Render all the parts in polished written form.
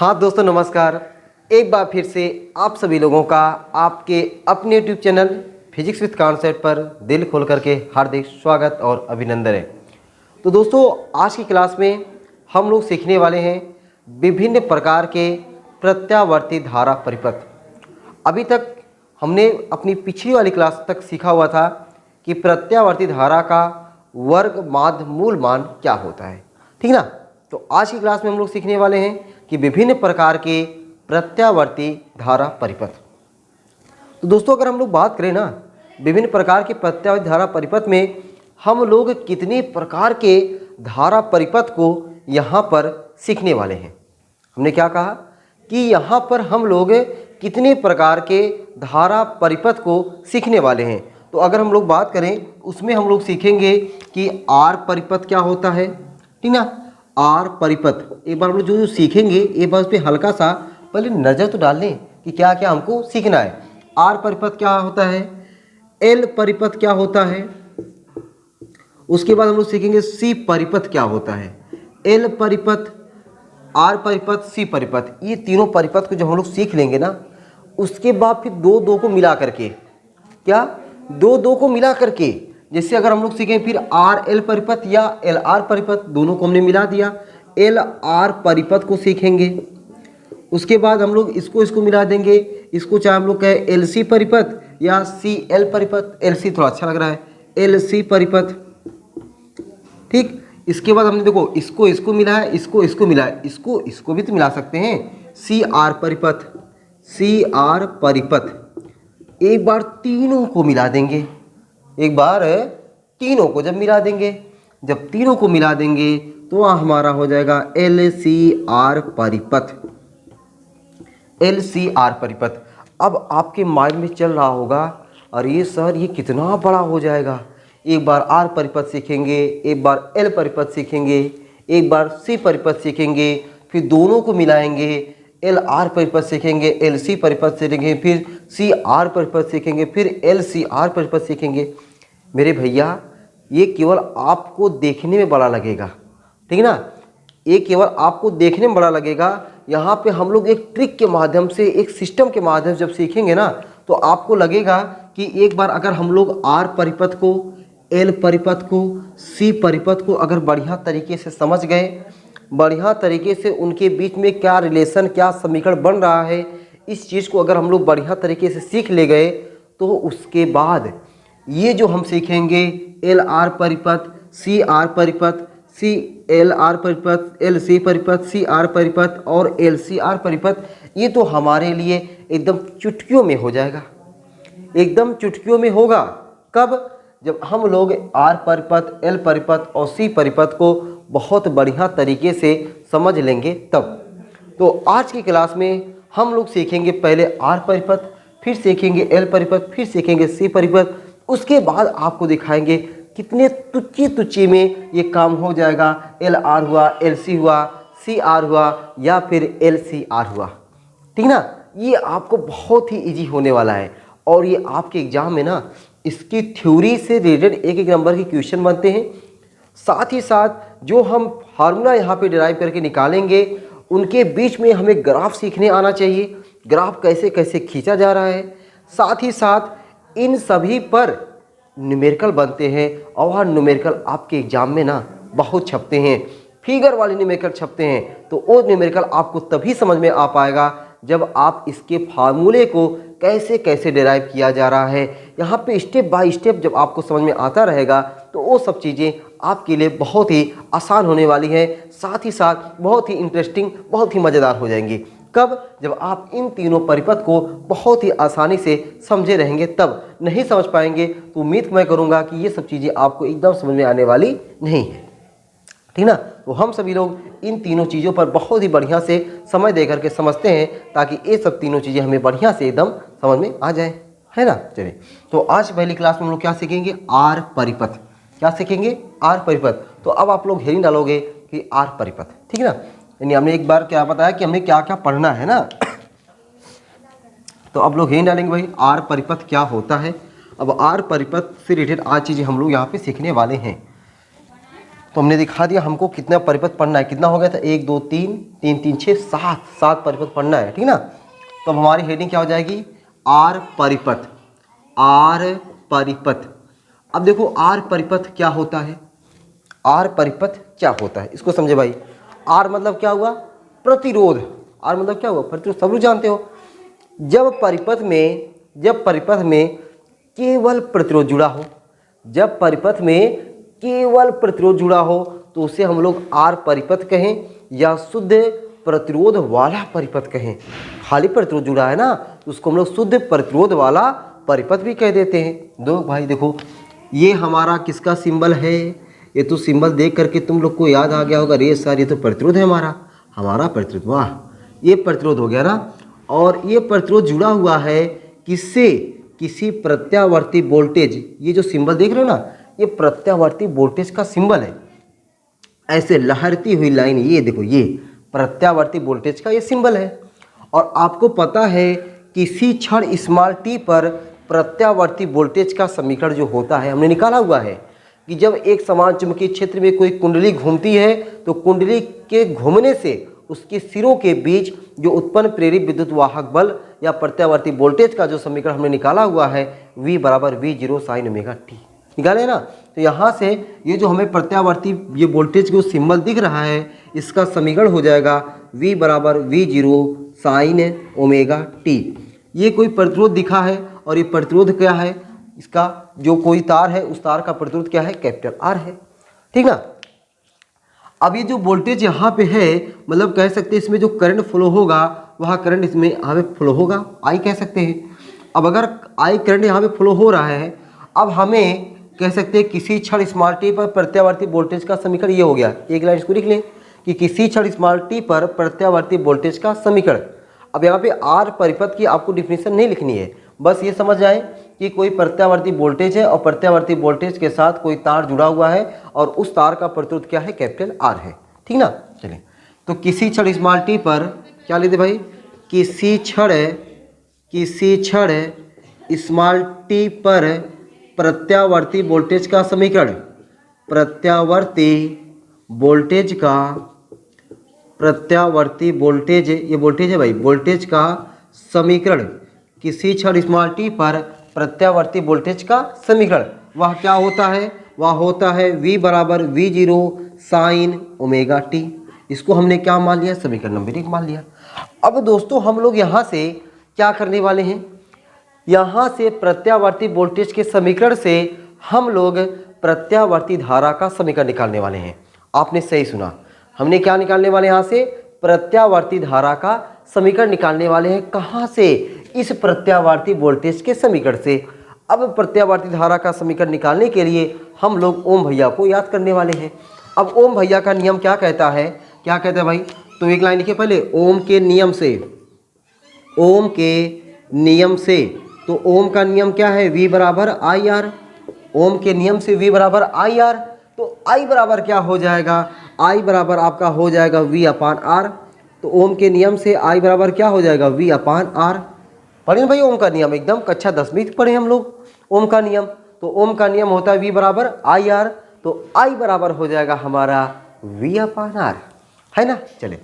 हाँ दोस्तों नमस्कार। एक बार फिर से आप सभी लोगों का आपके अपने YouTube channel physics with concept पर दिल खोल करके हार्दिक स्वागत और अभिनंदन है। तो दोस्तों आज की क्लास में हम लोग सीखने वाले हैं विभिन्न प्रकार के प्रत्यावर्ती धारा परिपथ। अभी तक हमने अपनी पिछली वाली क्लास तक सीखा हुआ था कि प्रत्यावर्ती धारा का वर्ग माध्य मूल मान क्या होता है, ठीक ना। तो आज की क्लास में हम लोग सीखने वाले हैं कि विभिन्न प्रकार के प्रत्यावर्ती धारा परिपथ। तो दोस्तों अगर हम लोग बात करें ना विभिन्न प्रकार के प्रत्यावर्ती धारा परिपथ में हम लोग कितने प्रकार के धारा परिपथ को यहाँ पर सीखने वाले हैं। हमने क्या कहा कि यहाँ पर हम लोग कितने प्रकार के धारा परिपथ को सीखने वाले हैं। तो अगर हम लोग बात करें उसमें हम लोग सीखेंगे कि आर परिपथ क्या होता है, ठीक ना। आर परिपथ एक बार हम लोग जो सीखेंगे एक बार उस पर हल्का सा पहले नज़र तो डाल लें कि क्या क्या हमको सीखना है। आर परिपथ क्या होता है, एल परिपथ क्या होता है, उसके बाद हम लोग सीखेंगे सी परिपथ क्या होता है। एल परिपथ, आर परिपथ, सी परिपथ, ये तीनों परिपथ को जब हम लोग सीख लेंगे ना उसके बाद फिर दो दो को मिला करके क्या दो दो को मिला करके जैसे अगर हम लोग सीखें फिर आर एल परिपथ या एल आर परिपथ, दोनों को हमने मिला दिया, एल आर परिपथ को सीखेंगे। उसके बाद हम लोग इसको मिला देंगे, इसको चाहे हम लोग कहें एल सी परिपथ या सी एल परिपथ, एल सी थोड़ा अच्छा लग रहा है, एल सी परिपथ, ठीक। इसके बाद हमने देखो इसको मिला है, इसको मिला है, इसको भी तो मिला सकते हैं, सी आर परिपथ, सी आर परिपथ। एक बार तीनों को मिला देंगे, एक बार तीनों को जब मिला देंगे, जब तीनों को मिला देंगे तो हमारा हो जाएगा एल सी आर परिपथ, एल सी आर परिपथ। अब आपके माइंड में चल रहा होगा अरे सर ये कितना बड़ा हो जाएगा। एक बार आर परिपथ सीखेंगे, एक बार एल परिपथ सीखेंगे, एक बार सी परिपथ सीखेंगे, फिर दोनों को मिलाएंगे, एल आर परिपथ सीखेंगे, एल सी परिपथ सीखेंगे, फिर सी आर परिपथ सीखेंगे, फिर एल सी आर परिपथ सीखेंगे। मेरे भैया ये केवल आपको देखने में बड़ा लगेगा, ठीक ना, ये केवल आपको देखने में बड़ा लगेगा। यहाँ पे हम लोग एक ट्रिक के माध्यम से, एक सिस्टम के माध्यम से जब सीखेंगे ना तो आपको लगेगा कि एक बार अगर हम लोग आर परिपथ को, एल परिपथ को, सी परिपथ को अगर बढ़िया तरीके से समझ गए, बढ़िया तरीके से उनके बीच में क्या रिलेशन, क्या समीकरण बन रहा है, इस चीज़ को अगर हम लोग बढ़िया तरीके से सीख ले गए तो उसके बाद ये जो हम सीखेंगे एल आर परिपथ, सी आर परिपथ, सी एल आर परिपथ, एल सी परिपथ, सी आर परिपथ और एल सी आर परिपथ, ये तो हमारे लिए एकदम चुटकियों में हो जाएगा, एकदम चुटकियों में होगा। कब? जब हम लोग आर परिपथ, एल परिपथ और सी परिपथ को बहुत बढ़िया तरीके से समझ लेंगे तब। तो आज की क्लास में हम लोग सीखेंगे पहले आर परिपथ, फिर सीखेंगे एल परिपथ, फिर सीखेंगे सी परिपथ। उसके बाद आपको दिखाएंगे कितने तुच्ची में ये काम हो जाएगा। एल आर हुआ, एल सी हुआ, सी आर हुआ या फिर एल सी आर हुआ, ठीक ना। ये आपको बहुत ही इजी होने वाला है और ये आपके एग्जाम में ना इसकी थ्योरी से रिलेटेड एक एक नंबर के क्वेश्चन बनते हैं। साथ ही साथ जो हम फार्मूला यहाँ पे डिराइव करके निकालेंगे उनके बीच में हमें ग्राफ सीखने आना चाहिए, ग्राफ कैसे कैसे खींचा जा रहा है। साथ ही साथ इन सभी पर न्यूमेरिकल बनते हैं और न्यूमेरिकल आपके एग्जाम में ना बहुत छपते हैं, फिगर वाले न्यूमेरिकल छपते हैं। तो वो न्यूमेरिकल आपको तभी समझ में आ पाएगा जब आप इसके फार्मूले को कैसे कैसे डिराइव किया जा रहा है, यहाँ पे स्टेप बाय स्टेप जब आपको समझ में आता रहेगा तो वो सब चीज़ें आपके लिए बहुत ही आसान होने वाली हैं। साथ ही साथ बहुत ही इंटरेस्टिंग, बहुत ही मज़ेदार हो जाएंगी। कब? जब आप इन तीनों परिपथ को बहुत ही आसानी से समझे रहेंगे तब। नहीं समझ पाएंगे तो उम्मीद मैं करूँगा कि ये सब चीज़ें आपको एकदम समझ में आने वाली नहीं है, ठीक ना। तो हम सभी लोग इन तीनों चीज़ों पर बहुत ही बढ़िया से समय दे करके समझते हैं ताकि ये सब तीनों चीज़ें हमें बढ़िया से एकदम समझ में आ जाए, है ना। चलिए तो आज पहली क्लास में हम लोग क्या सीखेंगे, आर परिपथ। क्या सीखेंगे? आर परिपथ। तो अब आप लोग हेडिंग डालोगे कि आर परिपथ, ठीक है ना। यानी हमने एक बार क्या बताया कि हमें क्या क्या पढ़ना है ना। तो अब लोग हेडिंग डालेंगे भाई आर परिपथ क्या होता है। अब आर परिपथ से रिलेटेड आज चीज़ें हम लोग यहाँ पे सीखने वाले हैं। तो हमने दिखा दिया हमको कितना परिपथ पढ़ना है। कितना हो गया था, 1 2 3 3 3 6 7 परिपथ पढ़ना है, ठीक ना। तो अब हमारी हेडिंग क्या हो जाएगी, आर परिपथ। आर परिपथ। अब देखो आर परिपथ क्या होता है, आर परिपथ क्या होता है इसको समझे भाई। आर मतलब क्या हुआ, प्रतिरोध। आर मतलब क्या हुआ, प्रतिरोध। सब लोग जानते हो जब परिपथ में केवल प्रतिरोध जुड़ा हो, जब परिपथ में केवल प्रतिरोध जुड़ा हो तो उसे हम लोग आर परिपथ कहें या शुद्ध प्रतिरोध वाला परिपथ कहें। खाली प्रतिरोध जुड़ा है ना तो उसको हम लोग शुद्ध प्रतिरोध वाला परिपथ भी कह देते हैं। दो भाई देखो ये हमारा किसका सिंबल है, ये तो सिंबल देख करके तुम लोग को याद आ गया होगा, अरे सर ये तो प्रतिरोध है हमारा प्रतिरोध। वाह, ये प्रतिरोध हो गया ना। और ये प्रतिरोध जुड़ा हुआ है किससे, किसी प्रत्यावर्ती वोल्टेज। ये जो सिंबल देख रहे हो ना, ये प्रत्यावर्ती वोल्टेज का सिंबल है। ऐसे लहरती हुई लाइन, ये देखो ये प्रत्यावर्ती वोल्टेज का ये सिंबल है। और आपको पता है किसी क्षण स्मॉल टी पर प्रत्यावर्ती वोल्टेज का समीकरण जो होता है हमने निकाला हुआ है कि जब एक समान चुंबकीय क्षेत्र में कोई कुंडली घूमती है तो कुंडली के घूमने से उसके सिरों के बीच जो उत्पन्न प्रेरित विद्युत वाहक बल या प्रत्यावर्ती वोल्टेज का जो समीकरण हमने निकाला हुआ है V बराबर V0 साइन ओमेगा टी, निकाले ना। तो यहाँ से ये जो हमें प्रत्यावर्ती ये वोल्टेज को सिंबल दिख रहा है इसका समीकरण हो जाएगा V बराबर V0 साइन ओमेगा टी। ये कोई प्रतिरोध दिखा है और ये प्रतिरोध क्या है, इसका जो कोई तार है उस तार का प्रतिरोध क्या है, कैपिटल R है, ठीक ना। अब ये जो वोल्टेज यहाँ पे है मतलब कह सकते हैं इसमें जो करंट फ्लो होगा वह करंट इसमें यहाँ पे फ्लो होगा, I कह सकते हैं। अब अगर I करंट यहाँ पे फ्लो हो रहा है, अब हमें कह सकते हैं किसी क्षण स्मॉल टी पर प्रत्यावर्ती वोल्टेज का समीकरण ये हो गया। एक लाइन इसको लिख लें कि किसी क्षण स्मॉल टी पर प्रत्यावर्ती वोल्टेज का समीकरण। अब यहाँ पे आर परिपथ की आपको डिफिनीशन नहीं लिखनी है, बस ये समझ जाए कि कोई प्रत्यावर्ती वोल्टेज है और प्रत्यावर्ती वोल्टेज के साथ कोई तार जुड़ा हुआ है और उस तार का प्रतिरोध क्या है, कैपिटल आर है, ठीक ना। चलिए तो किसी क्षण स्मॉल टी पर क्या लेते भाई, किसी क्षण स्मॉल टी पर प्रत्यावर्ती वोल्टेज का समीकरण, प्रत्यावर्ती वोल्टेज ये वोल्टेज है भाई, वोल्टेज का समीकरण। किसी क्षण स्मॉल टी पर प्रत्यावर्ती वोल्टेज का समीकरण वह क्या होता है, वह होता है V बराबर V0 साइन ओमेगा टी। इसको हमने क्या मान लिया, समीकरण नंबर 1 मान लिया। अब दोस्तों हम लोग यहाँ से क्या करने वाले हैं, यहाँ से प्रत्यावर्ती वोल्टेज के समीकरण से हम लोग प्रत्यावर्ती धारा का समीकरण निकालने वाले हैं। आपने सही सुना, हमने क्या निकालने वाले यहाँ से, प्रत्यावर्ती धारा का समीकरण निकालने वाले हैं। कहाँ से, इस प्रत्यावर्ती वोल्टेज के समीकरण से। अब प्रत्यावर्ती धारा का समीकरण निकालने के लिए हम लोग ओम भैया को याद करने वाले हैं। अब ओम भैया का नियम क्या कहता है, क्या कहता है भाई, तो एक लाइन लिखिए पहले, ओम के नियम से। तो ओम का नियम क्या है, V बराबर आई आर। ओम के नियम से V बराबर आई आर, तो I बराबर क्या हो जाएगा, I बराबर आपका हो जाएगा V अपान R। तो ओम के नियम से I बराबर क्या हो जाएगा, V अपान R। पढ़े ना भाई ओम का नियम, एकदम कक्षा 10वीं पढ़े हम लोग ओम का नियम। तो ओम का नियम होता है V बराबर आई आर, तो I बराबर हो जाएगा हमारा V अपान R, है ना। चले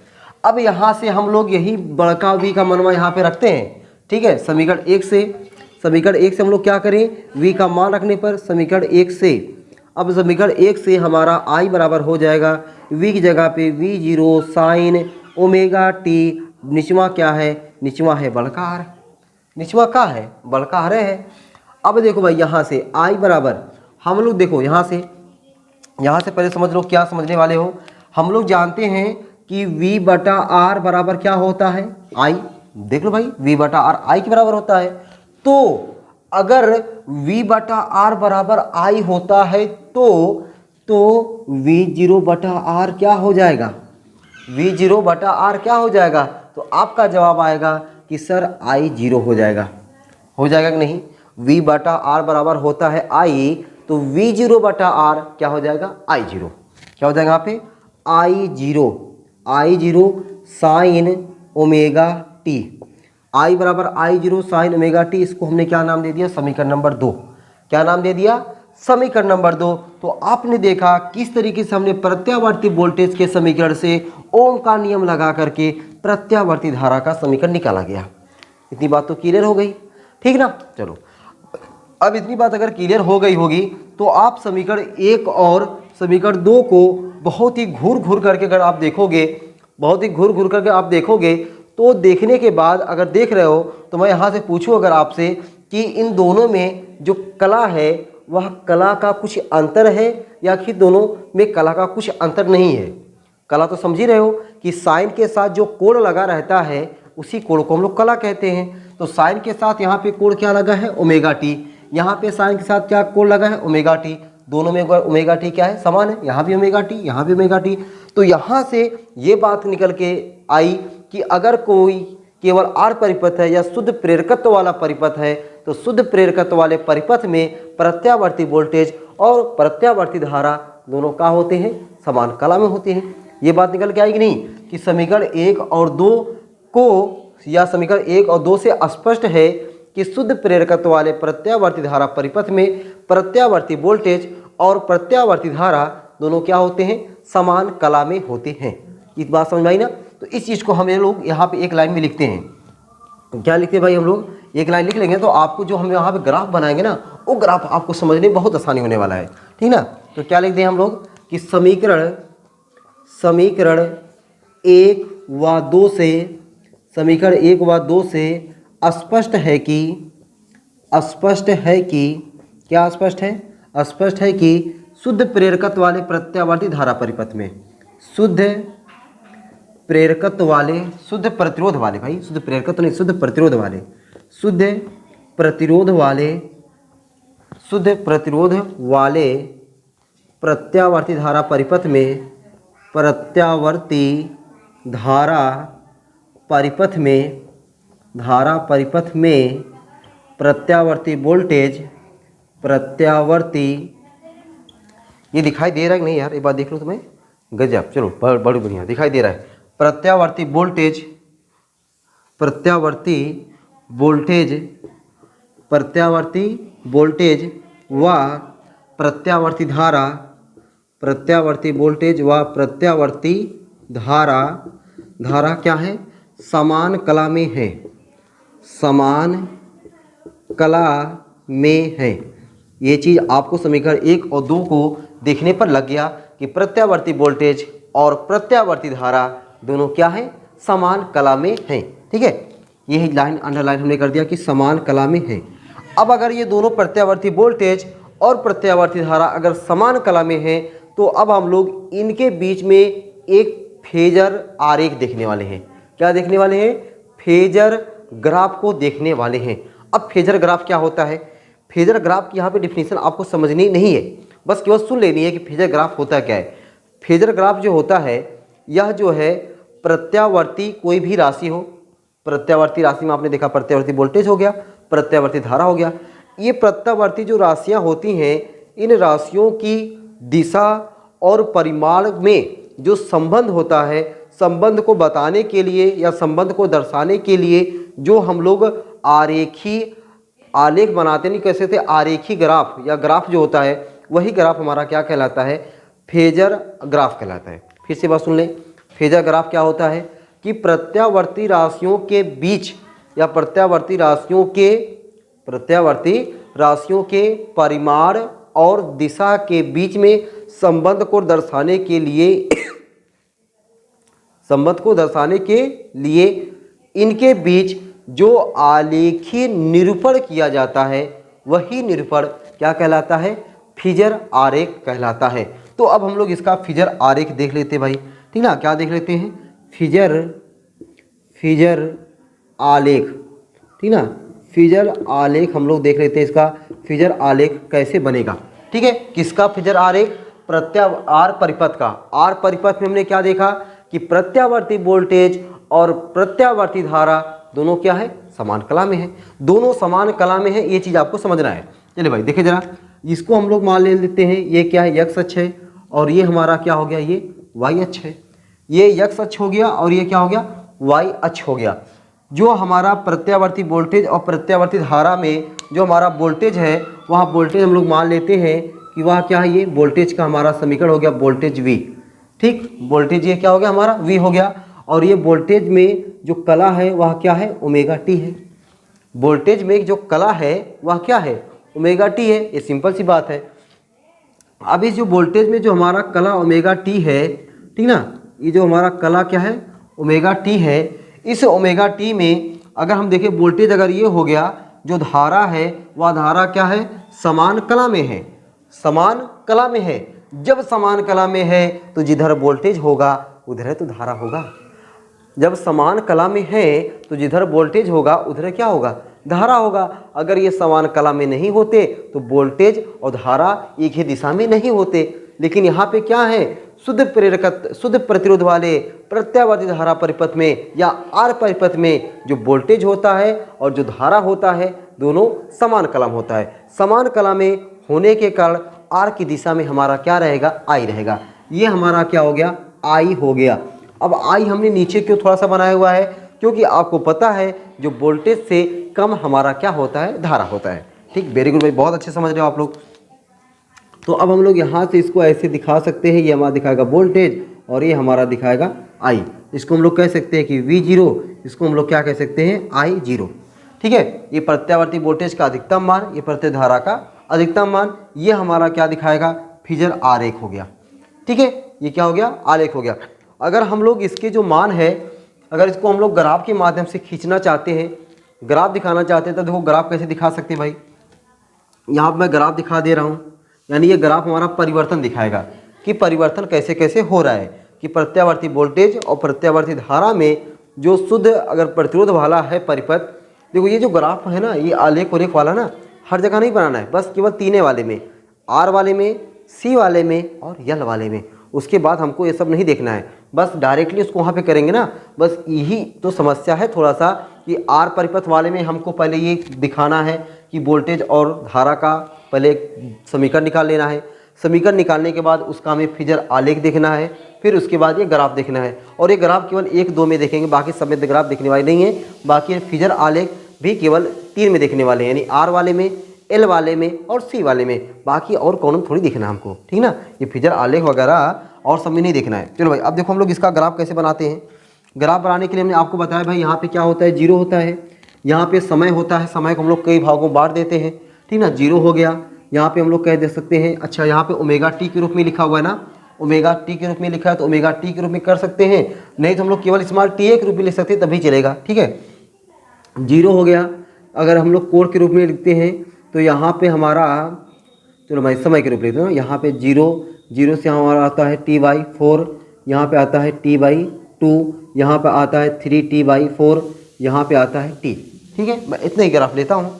अब यहाँ से हम लोग यही बड़का V का मनवा यहाँ पे रखते हैं, ठीक है। समीकरण 1 से हम लोग क्या करें, V का मान रखने पर समीकरण 1 से, अब समीकरण 1 से हमारा I बराबर हो जाएगा V की जगह पे V0 साइन ओमेगा टी। निचवा क्या है, निचवा है बड़का R, निचवा का है बड़का R है। अब देखो भाई यहाँ से I बराबर हम लोग देखो यहाँ से पहले समझ लो क्या समझने वाले हो। हम लोग जानते हैं कि V बटा R बराबर क्या होता है, I। देख लो भाई V बटा R I के बराबर होता है। तो अगर V बटा R बराबर I होता है तो V0 बटा R क्या हो जाएगा, V0 बटा R क्या हो जाएगा। तो आपका जवाब आएगा कि सर I0 हो जाएगा कि नहीं। V बटा R बराबर होता है I, तो V0 बटा R क्या हो जाएगा, I0। क्या हो जाएगा यहाँ पे, I0 sine omega T. I बराबर I0 साइन ओमेगा टी, इसको हमने क्या नाम दे दिया, समीकरण नंबर 2। क्या नाम दे दिया, समीकरण नंबर 2, तो आपने देखा किस तरीके से हमने प्रत्यावर्ती वोल्टेज के समीकरण से ओम का नियम लगा करके प्रत्यावर्ती धारा का समीकरण निकाला गया। इतनी बात तो क्लियर हो गई, ठीक ना। चलो अब इतनी बात अगर क्लियर हो गई होगी तो आप समीकरण 1 और समीकरण 2 को बहुत ही घूर घूर करके अगर आप देखोगे, बहुत ही घूर घूर करके आप देखोगे, तो देखने के बाद अगर देख रहे हो तो मैं यहाँ से पूछूं अगर आपसे कि इन दोनों में जो कला है वह कला का कुछ अंतर है या कि दोनों में कला का कुछ अंतर नहीं है। कला तो समझ ही रहे हो कि साइन के साथ जो कोण लगा रहता है उसी कोण को हम लोग कला कहते हैं। तो साइन के साथ यहाँ पे कोण क्या लगा है, ओमेगा टी। यहाँ पे साइन के साथ क्या कोण लगा है, ओमेगा टी। दोनों में ओमेगा टी क्या है, समान है। यहाँ भी ओमेगा टी, यहाँ भी ओमेगा टी। तो यहाँ से ये बात निकल के आई कि अगर कोई केवल आर परिपथ है या शुद्ध प्रेरकत्व वाला परिपथ है तो शुद्ध प्रेरकत्व वाले परिपथ में प्रत्यावर्ती वोल्टेज और प्रत्यावर्ती धारा दोनों क्या होते हैं, समान कला में होते हैं। ये बात निकल के आएगी नहीं कि समीकरण 1 और 2 को या समीकरण 1 और 2 से स्पष्ट है कि शुद्ध प्रेरकत्व वाले प्रत्यावर्ती धारा परिपथ में प्रत्यावर्ती वोल्टेज और प्रत्यावर्ती धारा दोनों क्या होते हैं, समान कला में होते हैं। इस बात समझ में आई ना। तो इस चीज़ को हम लोग यहाँ पे एक लाइन में लिखते हैं। तो क्या लिखते हैं भाई, हम लोग एक लाइन लिख लेंगे तो आपको जो हम यहाँ पे ग्राफ बनाएंगे ना वो ग्राफ आपको समझने में बहुत आसानी होने वाला है, ठीक ना। तो क्या लिखते हैं हम लोग कि समीकरण 1 व 2 से, समीकरण 1 व 2 से स्पष्ट है कि क्या स्पष्ट है, स्पष्ट है कि शुद्ध प्रेरकत्व वाले प्रत्यावर्ती धारा परिपथ में, शुद्ध प्रेरकत्व वाले, शुद्ध प्रतिरोध वाले, भाई शुद्ध प्रेरकत्व नहीं, शुद्ध प्रतिरोध वाले, शुद्ध प्रतिरोध वाले प्रत्यावर्ती धारा परिपथ में, प्रत्यावर्ती धारा परिपथ में प्रत्यावर्ती वोल्टेज, ये दिखाई दे रहा है कि नहीं यार, एक बात देख लो तुम्हें, गजब, चलो बड़ी बढ़िया दिखाई दे रहा है। प्रत्यावर्ती वोल्टेज व प्रत्यावर्ती धारा, धारा क्या है, समान कला में है, समान कला में है। ये चीज़ आपको समीकरण 1 और 2 को देखने पर लग गया कि प्रत्यावर्ती वोल्टेज और प्रत्यावर्ती धारा दोनों क्या है, समान कला में हैं, ठीक है। यही लाइन अंडरलाइन हमने कर दिया कि समान कला में है। अब अगर ये दोनों प्रत्यावर्ती वोल्टेज और प्रत्यावर्ती धारा अगर समान कला में है तो अब हम लोग इनके बीच में एक फेजर आरेख देखने वाले हैं। क्या देखने वाले हैं, फेजर ग्राफ को देखने वाले हैं। अब फेजर ग्राफ क्या होता है, फेजर ग्राफ की यहाँ पे डिफिनीशन आपको समझनी नहीं है, बस केवल सुन लेनी है कि फेजर ग्राफ होता क्या है। फेजर ग्राफ जो होता है यह जो है प्रत्यावर्ती कोई भी राशि हो, प्रत्यावर्ती राशि में आपने देखा प्रत्यावर्ती वोल्टेज हो गया, प्रत्यावर्ती धारा हो गया। ये प्रत्यावर्ती जो राशियाँ होती हैं इन राशियों की दिशा और परिमाण में जो संबंध होता है, संबंध को बताने के लिए या संबंध को दर्शाने के लिए जो हम लोग आलेख बनाते नहीं, कैसे थे, आरेखी ग्राफ या ग्राफ जो होता है वही ग्राफ हमारा क्या कहलाता है, फेजर ग्राफ कहलाता है। फिर से बात सुन लें, फेजर ग्राफ क्या होता है कि प्रत्यावर्ती राशियों के बीच या प्रत्यावर्ती राशियों के परिमाण और दिशा के बीच में संबंध को दर्शाने के लिए इनके बीच जो आलेखीय निरूपण किया जाता है वही निरूपण क्या कहलाता है, फेजर आरेख कहलाता है। तो अब हम लोग इसका फेजर आरेख देख लेते हैं भाई, ठीक ना। क्या देख लेते हैं, फेजर आलेख, ठीक ना। फेजर आलेख हम लोग देख लेते हैं, इसका फेजर आलेख कैसे बनेगा, ठीक है। किसका फेजर आरेख, आर परिपथ का। आर परिपथ में हमने क्या देखा कि प्रत्यावर्ती वोल्टेज और प्रत्यावर्ती धारा दोनों क्या है, समान कला में है। दोनों समान कला में है, ये चीज़ आपको समझना है। चलिए भाई देखिए जरा, इसको हम लोग मान ले लेते हैं, ये क्या है, एक्स अक्ष है और ये हमारा क्या हो गया, ये वाई अक्ष है। ये एक्स अक्ष हो गया और ये क्या हो गया, वाई अक्ष हो गया। जो हमारा प्रत्यावर्ती वोल्टेज और प्रत्यावर्ती धारा में जो हमारा वोल्टेज है वह वोल्टेज हम लोग मान लेते हैं कि वह क्या है, ये वोल्टेज का हमारा समीकरण हो गया वोल्टेज V। ठीक, वोल्टेज ये क्या हो गया हमारा V हो गया। और ये वोल्टेज में जो कला है वह क्या है, ओमेगा टी है। वोल्टेज में जो कला है वह क्या है, ओमेगा टी है। ये सिंपल सी बात है। अब इस जो वोल्टेज में जो हमारा कला ओमेगा टी है, ठीक ना, ये जो हमारा कला क्या है, ओमेगा टी है। इस ओमेगा टी में अगर हम देखें वोल्टेज अगर ये हो गया, जो धारा है वह धारा क्या है, समान कला में है, समान कला में है। जब समान कला में है तो जिधर वोल्टेज होगा उधर तो धारा होगा। जब समान कला में है तो जिधर वोल्टेज होगा उधर क्या होगा, धारा होगा। अगर ये समान कला में नहीं होते तो वोल्टेज और धारा एक ही दिशा में नहीं होते। लेकिन यहाँ पे क्या है, शुद्ध प्रेरकत्व, शुद्ध प्रतिरोध वाले प्रत्यावर्ती धारा परिपथ में या आर परिपथ में जो वोल्टेज होता है और जो धारा होता है दोनों समान कला में होता है। समान कला में होने के कारण आर की दिशा में हमारा क्या रहेगा, आई रहेगा। ये हमारा क्या हो गया, आई हो गया। अब आई हमने नीचे क्यों थोड़ा सा बनाया हुआ है, क्योंकि आपको पता है जो वोल्टेज से कम हमारा क्या होता है, धारा होता है। ठीक, वेरी गुड भाई, बहुत अच्छे समझ रहे हो आप लोग। तो अब हम लोग यहाँ से इसको ऐसे दिखा सकते हैं, ये हमारा दिखाएगा वोल्टेज और ये हमारा दिखाएगा आई। इसको हम लोग कह सकते हैं कि V0, इसको हम लोग क्या कह सकते हैं, I0। ठीक है, ये प्रत्यावर्ती वोल्टेज का अधिकतम मान, ये प्रत्येक धारा का अधिकतम मान, ये हमारा क्या दिखाएगा, फिगर आरेख हो गया। ठीक है, ये क्या हो गया, आलेख हो गया। अगर हम लोग इसके जो मान है, अगर इसको हम लोग ग्राफ के माध्यम से खींचना चाहते हैं, ग्राफ दिखाना चाहते हैं, तो देखो ग्राफ कैसे दिखा सकते हैं भाई। यहाँ पर मैं ग्राफ दिखा दे रहा हूँ, यानी ये ग्राफ हमारा परिवर्तन दिखाएगा कि परिवर्तन कैसे कैसे हो रहा है, कि प्रत्यावर्ती वोल्टेज और प्रत्यावर्ती धारा में जो शुद्ध अगर प्रतिरोध वाला है परिपथ। देखो ये जो ग्राफ है ना, ये आलेख उलेख वाला ना हर जगह नहीं बनाना है, बस केवल तीने वाले में, आर वाले में, सी वाले में और यल वाले में। उसके बाद हमको ये सब नहीं देखना है, बस डायरेक्टली उसको वहाँ पे करेंगे ना। बस यही तो समस्या है थोड़ा सा, कि आर परिपथ वाले में हमको पहले ये दिखाना है कि वोल्टेज और धारा का पहले समीकरण निकाल लेना है। समीकरण निकालने के बाद उसका हमें फिगर आलेख देखना है, फिर उसके बाद ये ग्राफ देखना है। और ये ग्राफ केवल 1-2 में देखेंगे, बाकी सब में ग्राफ देखने वाले नहीं है। बाकी फिगर आलेख भी केवल 3 में देखने वाले हैं, यानी आर वाले में, एल वाले में और सी वाले में। बाकी और कॉलम थोड़ी देखना है हमको, ठीक ना। ये फिगर आलेख वगैरह और सब में नहीं देखना है। चलो भाई, अब देखो हम लोग इसका ग्राफ कैसे बनाते हैं। ग्राफ बनाने के लिए हमने आपको बताया भाई, यहाँ पे क्या होता है, 0 होता है। यहाँ पे समय होता है, समय को हम लोग कई भागों में बांट देते हैं, ठीक ना। 0 हो गया, यहाँ पे हम लोग कह दे सकते हैं, अच्छा यहाँ पे ओमेगा टी के रूप में लिखा हुआ है ना, ओमेगा टी के रूप में लिखा है तो ओमेगा टी के रूप में कर सकते हैं। नहीं तो हम लोग केवल स्मॉल टी के रूप में लिख सकते हैं, तभी चलेगा। ठीक है, 0 हो गया। अगर हम लोग कोण के रूप में लिखते हैं तो यहाँ पे हमारा, चलो भाई समय के रूप में लिखते हैं, यहाँ पे 0 से हमारा आता है T/4, यहाँ पे आता है T/2, यहाँ पे आता है 3T/4, यहाँ पे आता है T। ठीक है, मैं इतना ही ग्राफ लेता हूँ।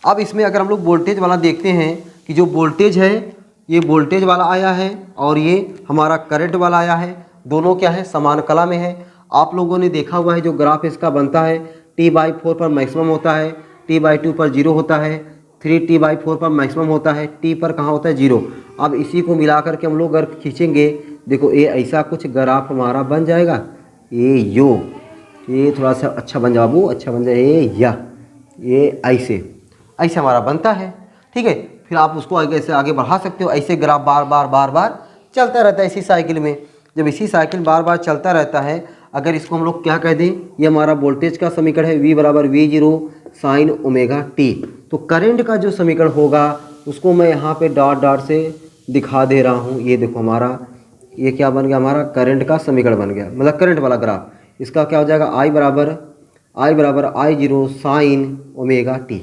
अब इसमें अगर हम लोग वोल्टेज वाला देखते हैं कि जो वोल्टेज है ये वोल्टेज वाला आया है और ये हमारा करंट वाला आया है, दोनों क्या है, समान कला में है। आप लोगों ने देखा हुआ है जो ग्राफ इसका बनता है, T/4 पर मैक्सिमम होता है, T/2 पर 0 होता है, 3T/4 पर मैक्सिमम होता है, T पर कहाँ होता है, 0। अब इसी को मिला करके हम लोग अगर खींचेंगे, देखो ये ऐसा कुछ ग्राफ हमारा बन जाएगा। ये थोड़ा सा अच्छा बन जाए बाबू, अच्छा बन जाए, ये ऐसे हमारा बनता है। ठीक है, फिर आप उसको आगे बढ़ा सकते हो। ऐसे ग्राफ बार बार चलता रहता है इसी साइकिल में। जब इसी साइकिल बार बार चलता रहता है, अगर इसको हम लोग क्या कह दें, ये हमारा वोल्टेज का समीकरण है, V = V0 sin ω/t। तो करंट का जो समीकरण होगा उसको मैं यहाँ पे डॉट से दिखा दे रहा हूँ। ये देखो हमारा ये क्या बन गया, हमारा करंट का समीकरण बन गया, मतलब करंट वाला ग्राफ। इसका क्या हो जाएगा, I = I0 sin ω/t,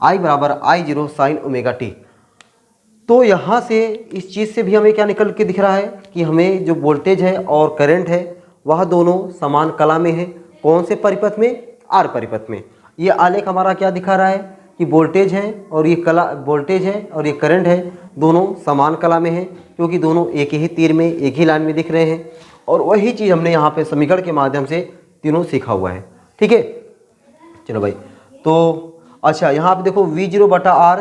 I = I0 sin ω/t। तो यहाँ से इस चीज़ से भी हमें क्या निकल के दिख रहा है कि हमें जो वोल्टेज है और करंट है वह दोनों समान कला में है। कौन से परिपथ में, आर परिपथ में। ये आलेख हमारा क्या दिखा रहा है कि वोल्टेज है और ये कला, वोल्टेज है और ये करंट है, दोनों समान कला में है, क्योंकि दोनों एक ही तीर में, एक ही लाइन में दिख रहे हैं। और वही चीज़ हमने यहाँ पे समीकरण के माध्यम से तीनों सीखा हुआ है। ठीक है, चलो भाई। तो अच्छा यहाँ पे देखो V0/R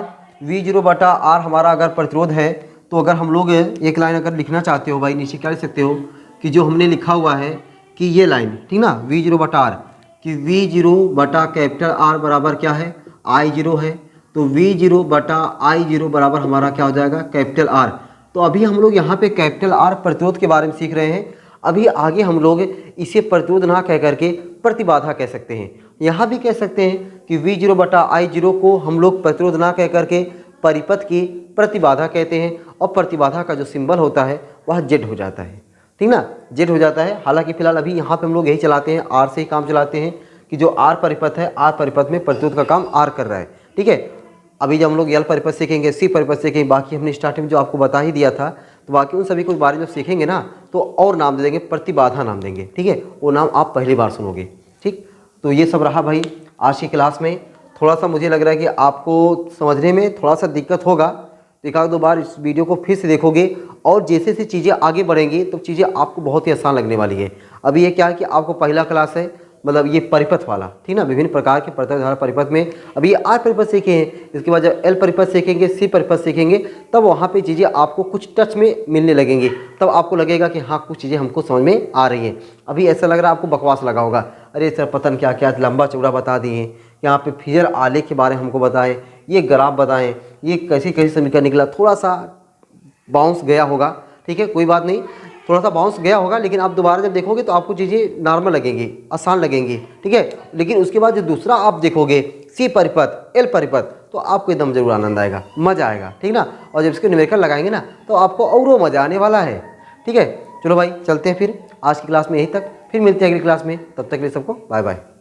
हमारा अगर प्रतिरोध है, तो अगर हम लोग एक लाइन अगर लिखना चाहते हो भाई, नीचे क्या लिख सकते हो कि जो हमने लिखा हुआ है कि ये लाइन, ठीक ना, V0/R, कि V0/R बराबर क्या है, I0 है, तो V0 बटा I0 बराबर हमारा क्या हो जाएगा, कैपिटल R। तो अभी हम लोग यहाँ पे कैपिटल R प्रतिरोध के बारे में सीख रहे हैं। अभी आगे हम लोग इसे प्रतिरोध ना कह करके प्रतिबाधा कह सकते हैं। यहाँ भी कह सकते हैं कि V0 बटा I0 को हम लोग प्रतिरोध ना कह करके परिपथ की प्रतिबाधा कहते हैं, और प्रतिबाधा का जो सिंबल होता है वह जेड हो जाता है, ठीक ना, जेड हो जाता है। हालांकि फिलहाल अभी यहाँ पे हम लोग यही चलाते हैं, आर से ही काम चलाते हैं कि जो आर परिपथ है, आर परिपथ में प्रतिरोध का काम आर कर रहा है, ठीक है। अभी जब हम लोग एल परिपथ सीखेंगे, सी परिपथ सीखेंगे, बाकी हमने स्टार्टिंग में जो आपको बता ही दिया था, तो बाकी उन सभी को बारे में जब सीखेंगे ना तो और नाम दे देंगे, प्रतिबाधा नाम देंगे, ठीक है। वो नाम आप पहली बार सुनोगे, ठीक। तो ये सब रहा भाई आज की क्लास में। थोड़ा सा मुझे लग रहा है कि आपको समझने में थोड़ा सा दिक्कत होगा, तो एक आध दो बार इस वीडियो को फिर से देखोगे और जैसे जैसे चीज़ें आगे बढ़ेंगी तो चीज़ें आपको बहुत ही आसान लगने वाली है। अभी ये क्या है कि आपको पहला क्लास है, मतलब ये परिपथ वाला, ठीक ना, विभिन्न प्रकार के प्रतिधारा परिपथ में अभी ये आर परिपथ सीखे हैं। इसके बाद जब एल परिपथ सीखेंगे, सी परिपथ सीखेंगे, तब वहाँ पे चीज़ें आपको कुछ टच में मिलने लगेंगी, तब आपको लगेगा कि हाँ कुछ चीज़ें हमको समझ में आ रही हैं। अभी ऐसा लग रहा है आपको बकवास लगा होगा, अरे सर पतन क्या क्या लंबा चौड़ा बता दिए, यहाँ पे फिजर आलेख के बारे में हमको बताएं, ये ग्राफ बताएं, ये कैसे कैसे समीकरण निकला। थोड़ा सा बाउंस गया होगा, ठीक है, कोई बात नहीं, थोड़ा सा बाउंस गया होगा, लेकिन आप दोबारा जब देखोगे तो आपको चीज़ें नॉर्मल लगेंगी, आसान लगेंगी, ठीक है। लेकिन उसके बाद जो दूसरा आप देखोगे सी परिपथ, एल परिपथ, तो आपको एकदम जरूर आनंद आएगा, मज़ा आएगा, ठीक ना। और जब इसके न्यूमेरिकल लगाएंगे ना तो आपको और मज़ा आने वाला है, ठीक है। चलो भाई चलते हैं फिर आज की क्लास में यहीं तक, फिर मिलते हैं अगली क्लास में, तब तक के लिए सबको बाय बाय।